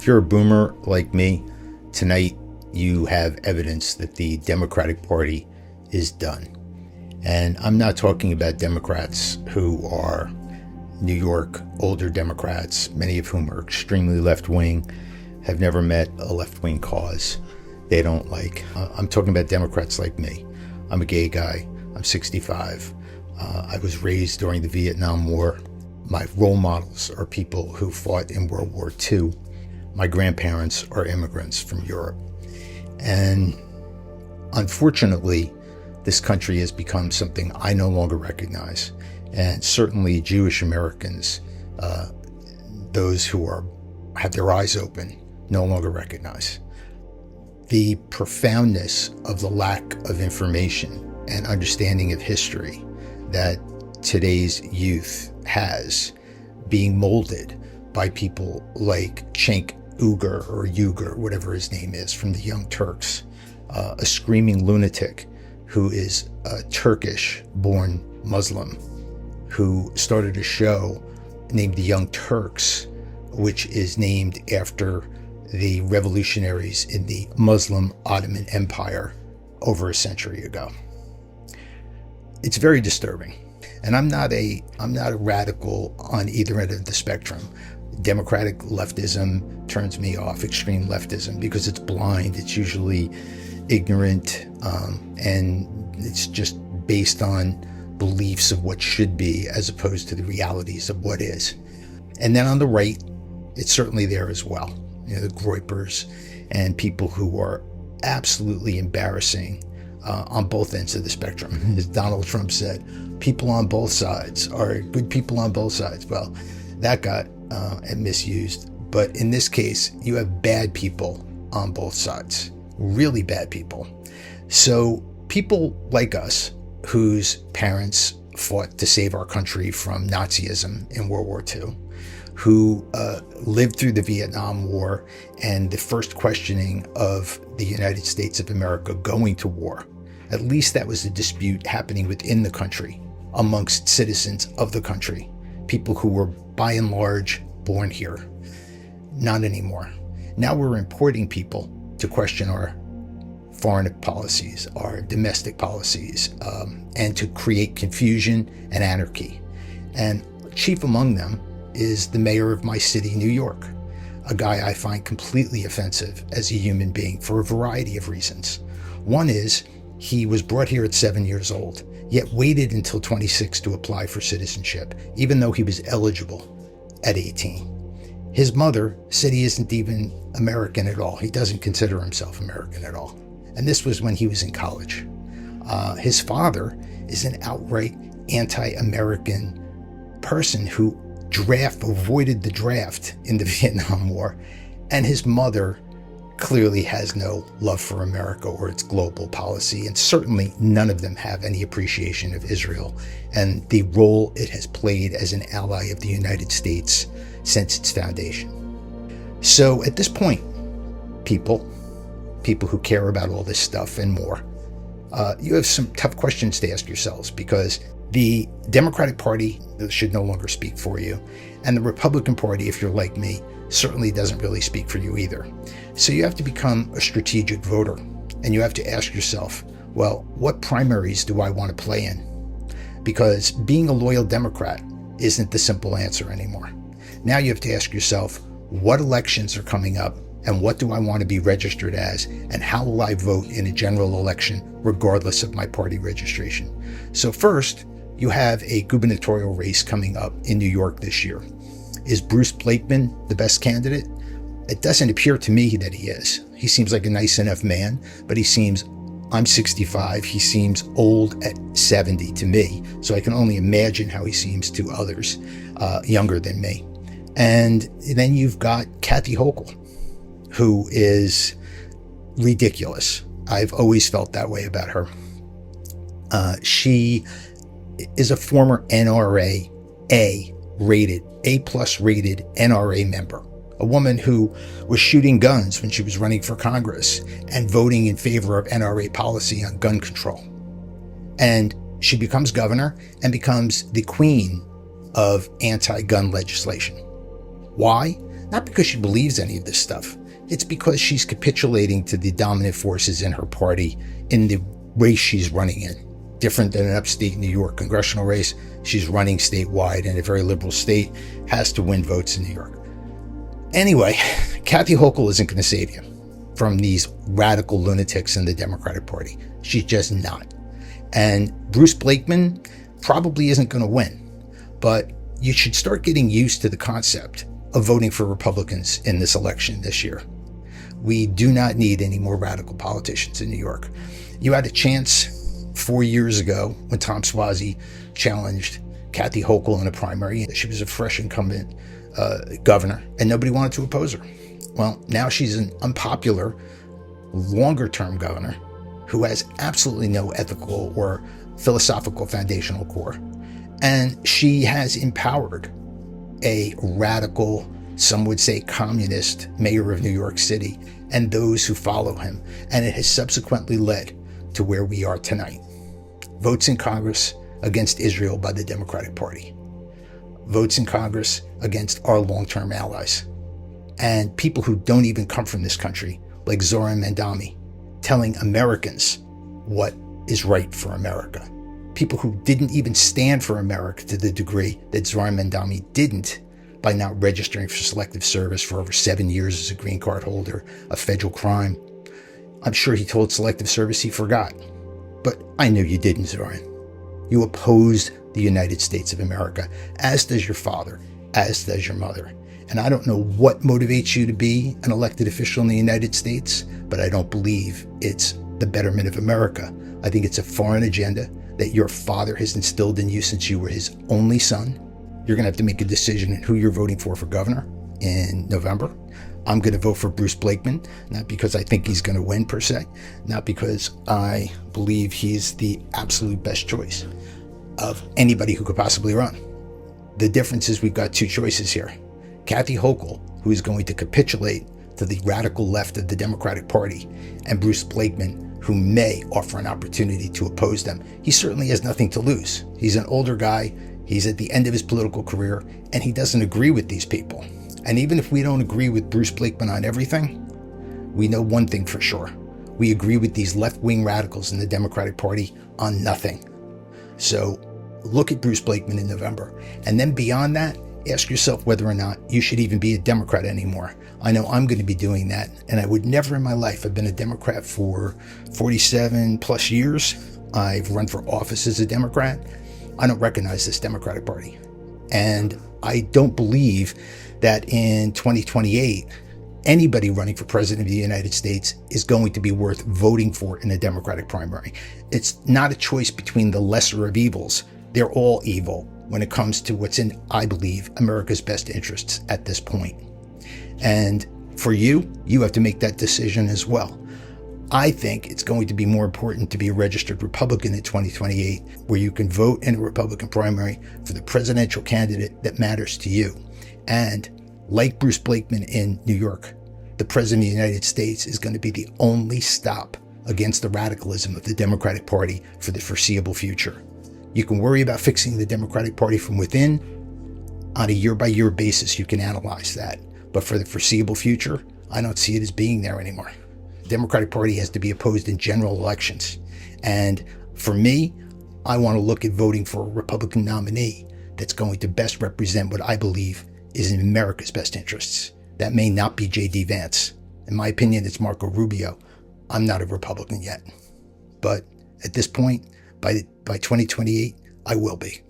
If you're a boomer like me, tonight you have evidence that the Democratic Party is done. And I'm not talking about Democrats who are New York older Democrats, many of whom are extremely left-wing, have never met a left-wing cause they don't like. I'm talking about Democrats like me. I'm a gay guy. I'm 65. I was raised during the Vietnam War. My role models are people who fought in World War II. My grandparents are immigrants from Europe. And unfortunately, this country has become something I no longer recognize. And certainly Jewish Americans, those who have their eyes open, no longer recognize. The profoundness of the lack of information and understanding of history that today's youth has, being molded by people like Cenk Uygur, whatever his name is, from the Young Turks, a screaming lunatic who is a Turkish-born Muslim who started a show named The Young Turks, which is named after the revolutionaries in the Muslim Ottoman Empire over a century ago. It's very disturbing. And I'm not a radical on either end of the spectrum. Democratic leftism turns me off, extreme leftism, because it's blind, it's usually ignorant, and it's just based on beliefs of what should be as opposed to the realities of what is. And then on the right, it's certainly there as well. You know, the Groypers and people who are absolutely embarrassing on both ends of the spectrum. As Donald Trump said, people on both sides are good people on both sides. Well, that got misused. But in this case, you have bad people on both sides, really bad people. So people like us, whose parents fought to save our country from Nazism in World War II, who lived through the Vietnam War and the first questioning of the United States of America going to war. At least that was a dispute happening within the country, amongst citizens of the country, people who were by and large born here. Not anymore. Now we're importing people to question our foreign policies, our domestic policies, and to create confusion and anarchy. And chief among them is the mayor of my city, New York, a guy I find completely offensive as a human being for a variety of reasons. One is he was brought here at 7 years old, yet waited until 26 to apply for citizenship, even though he was eligible at 18. His mother said he isn't even American at all. He doesn't consider himself American at all. And this was when he was in college. His father is an outright anti-American person who avoided the draft in the Vietnam War. And his mother clearly has no love for America or its global policy. And certainly none of them have any appreciation of Israel and the role it has played as an ally of the United States since its foundation. So at this point, people who care about all this stuff and more, you have some tough questions to ask yourselves, because the Democratic Party should no longer speak for you. And the Republican Party, if you're like me, certainly doesn't really speak for you either. So you have to become a strategic voter, and you have to ask yourself, well, what primaries do I want to play in? Because being a loyal Democrat isn't the simple answer anymore. Now you have to ask yourself, what elections are coming up, and what do I want to be registered as, and how will I vote in a general election regardless of my party registration? So first, you have a gubernatorial race coming up in New York this year. Is Bruce Blakeman the best candidate? It doesn't appear to me that he is. He seems like a nice enough man, but I'm 65, he seems old at 70 to me, so I can only imagine how he seems to others younger than me. And then you've got Kathy Hochul, who is ridiculous. I've always felt that way about her. She is a former NRA A+ rated NRA member, a woman who was shooting guns when she was running for Congress and voting in favor of NRA policy on gun control. And she becomes governor and becomes the queen of anti-gun legislation. Why? Not because she believes any of this stuff. It's because she's capitulating to the dominant forces in her party in the race she's running in. Different than an upstate New York congressional race, she's running statewide in a very liberal state, has to win votes in New York. Anyway, Kathy Hochul isn't going to save you from these radical lunatics in the Democratic Party. She's just not. And Bruce Blakeman probably isn't going to win. But you should start getting used to the concept of voting for Republicans in this election this year. We do not need any more radical politicians in New York. You had a chance 4 years ago when Tom Suozzi challenged Kathy Hochul in a primary. She was a fresh incumbent governor, and nobody wanted to oppose her. Well, now she's an unpopular, longer-term governor who has absolutely no ethical or philosophical foundational core. And she has empowered a radical, some would say communist, mayor of New York City and those who follow him. And it has subsequently led to where we are tonight. Votes in Congress against Israel by the Democratic Party. Votes in Congress against our long-term allies. And people who don't even come from this country, like Zoran Mandami, telling Americans what is right for America. People who didn't even stand for America to the degree that Zoran Mandami didn't by not registering for selective service for over 7 years as a green card holder, a federal crime. I'm sure he told selective service he forgot. But I knew you didn't, Zoran. You opposed the United States of America, as does your father, as does your mother. And I don't know what motivates you to be an elected official in the United States, but I don't believe it's the betterment of America. I think it's a foreign agenda that your father has instilled in you since you were his only son. You're going to have to make a decision on who you're voting for governor in November. I'm going to vote for Bruce Blakeman, not because I think he's going to win per se, not because I believe he's the absolute best choice of anybody who could possibly run. The difference is we've got two choices here. Kathy Hochul, who is going to capitulate to the radical left of the Democratic Party, and Bruce Blakeman, who may offer an opportunity to oppose them. He certainly has nothing to lose. He's an older guy, he's at the end of his political career, and he doesn't agree with these people. And even if we don't agree with Bruce Blakeman on everything, we know one thing for sure. We agree with these left-wing radicals in the Democratic Party on nothing. So look at Bruce Blakeman in November. And then beyond that, ask yourself whether or not you should even be a Democrat anymore. I know I'm going to be doing that, and I would never in my life have been a Democrat for 47 plus years. I've run for office as a Democrat. I don't recognize this Democratic Party. And I don't believe that in 2028, anybody running for president of the United States is going to be worth voting for in a Democratic primary. It's not a choice between the lesser of evils. They're all evil when it comes to what's in, I believe, America's best interests at this point. And for you, you have to make that decision as well. I think it's going to be more important to be a registered Republican in 2028, where you can vote in a Republican primary for the presidential candidate that matters to you. And like Bruce Blakeman in New York, the president of the United States is going to be the only stop against the radicalism of the Democratic Party for the foreseeable future. You can worry about fixing the Democratic Party from within. On a year-by-year basis, you can analyze that. But for the foreseeable future, I don't see it as being there anymore. The Democratic Party has to be opposed in general elections. And for me, I want to look at voting for a Republican nominee that's going to best represent what I believe is in America's best interests. That may not be J.D. Vance. In my opinion, it's Marco Rubio. I'm not a Republican yet. But at this point, by 2028, I will be.